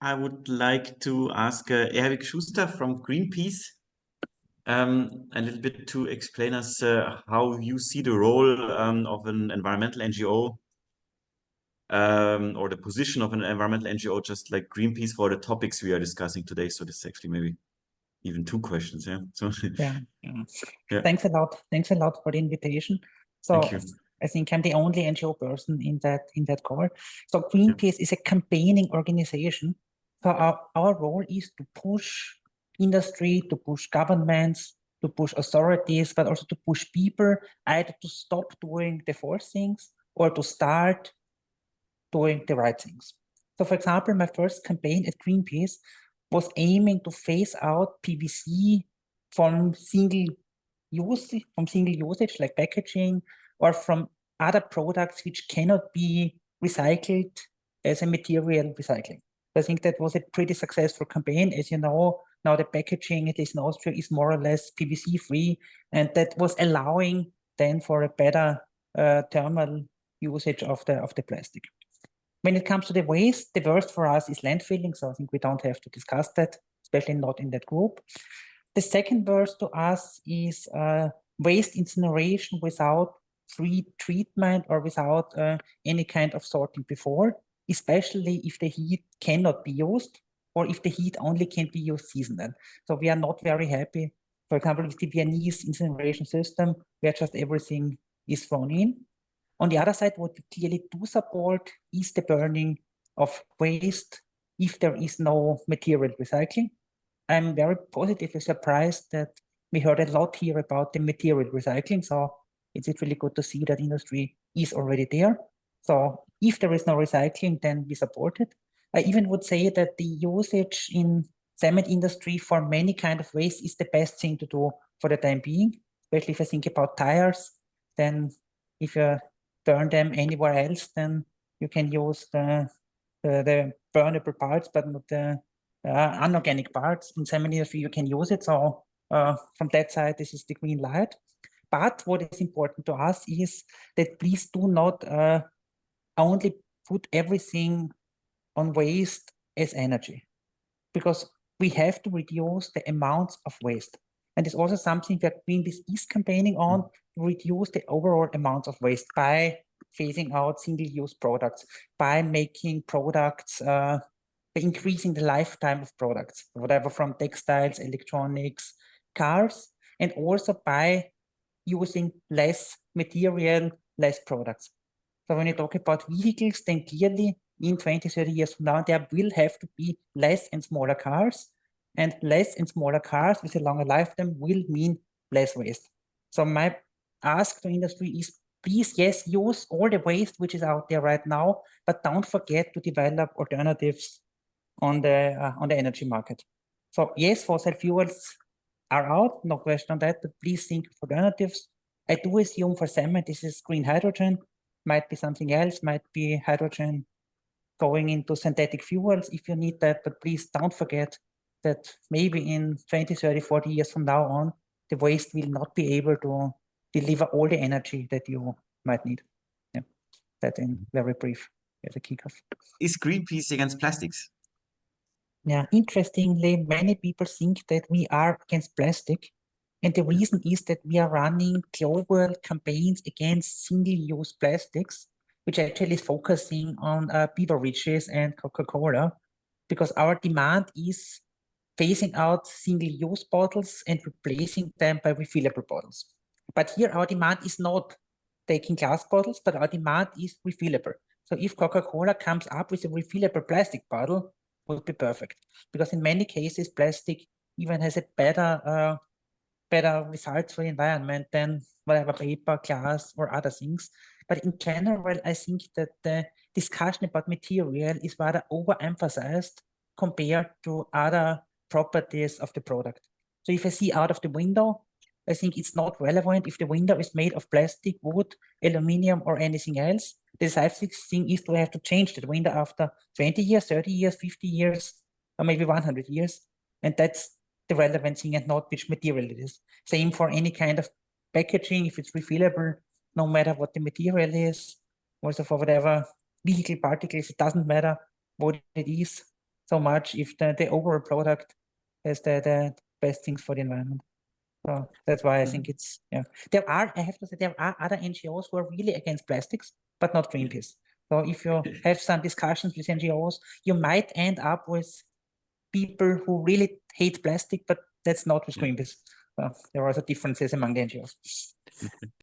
I would like to ask Herwig Schuster from Greenpeace a little bit to explain us how you see the role of an environmental NGO or the position of an environmental NGO, just like Greenpeace, for the topics we are discussing today. So this is actually maybe even two questions. Yeah. So yeah. yeah. Thanks a lot. Thanks a lot for the invitation. Thank So you. I think I'm the only NGO person in that call. So Greenpeace is a campaigning organization. So our role is to push industry, to push governments, to push authorities, but also to push people either to stop doing the false things or to start doing the right things. So for example, my first campaign at Greenpeace was aiming to phase out PVC from single usage like packaging, or from other products which cannot be recycled as a material recycling. I think that was a pretty successful campaign. As you know, now the packaging, at least in Austria, is more or less PVC free, and that was allowing then for a better thermal usage of the plastic. When it comes to the waste, the worst for us is landfilling, so I think we don't have to discuss that, especially not in that group. The second worst to us is waste incineration without pre-treatment or without any kind of sorting before, especially if the heat cannot be used or if the heat only can be used seasonal. So we are not very happy, for example, with the Viennese incineration system, where just everything is thrown in. On the other side, what we clearly do support is the burning of waste if there is no material recycling. I'm very positively surprised that we heard a lot here about the material recycling. So it's really good to see that industry is already there. So if there is no recycling, then we support it. I even would say that the usage in cement industry for many kind of waste is the best thing to do for the time being, especially if I think about tires. Then if you burn them anywhere else, then you can use the burnable parts, but not the unorganic parts. In cement industry, you can use it. So from that side, this is the green light. But what is important to us is that please do not only put everything on waste as energy, because we have to reduce the amounts of waste. And it's also something that Greenpeace is campaigning on, to reduce the overall amount of waste by phasing out single-use products, by making products, by increasing the lifetime of products, whatever from textiles, electronics, cars, and also by using less material, less products. So when you talk about vehicles, then clearly in 20, 30 years from now, there will have to be less and smaller cars, and less and smaller cars with a longer lifetime will mean less waste. So my ask to industry is, please, yes, use all the waste which is out there right now, but don't forget to develop alternatives on the energy market. So yes, fossil fuels are out, no question on that, but please think of alternatives. I do assume for cement, this is green hydrogen, might be something else, might be hydrogen going into synthetic fuels if you need that, but please don't forget that maybe in 20, 30, 40 years from now on, the waste will not be able to deliver all the energy that you might need. Yeah, that in very brief as a kickoff. Is Greenpeace against plastics? Yeah, interestingly, many people think that we are against plastic. And the reason is that we are running global campaigns against single-use plastics, which actually is focusing on beverages and Coca-Cola, because our demand is phasing out single-use bottles and replacing them by refillable bottles. But here our demand is not taking glass bottles, but our demand is refillable. So if Coca-Cola comes up with a refillable plastic bottle, would be perfect, because in many cases plastic even has a better results for the environment than whatever paper, glass, or other things. But in general, I think that the discussion about material is rather overemphasized compared to other properties of the product. So if I see out of the window, I think it's not relevant if the window is made of plastic, wood, aluminium, or anything else. The decisive thing is to have to change that window after 20 years, 30 years, 50 years, or maybe 100 years. And that's the relevant thing, and not which material it is. Same for any kind of packaging, if it's refillable, no matter what the material is. Also for whatever vehicle particles, it doesn't matter what it is. so much if the overall product has the best things for the environment. So that's why I think it's, yeah. I have to say, there are other NGOs who are really against plastics, but not Greenpeace. So if you have some discussions with NGOs, you might end up with people who really hate plastic, but that's not with Greenpeace. So there are also differences among the NGOs.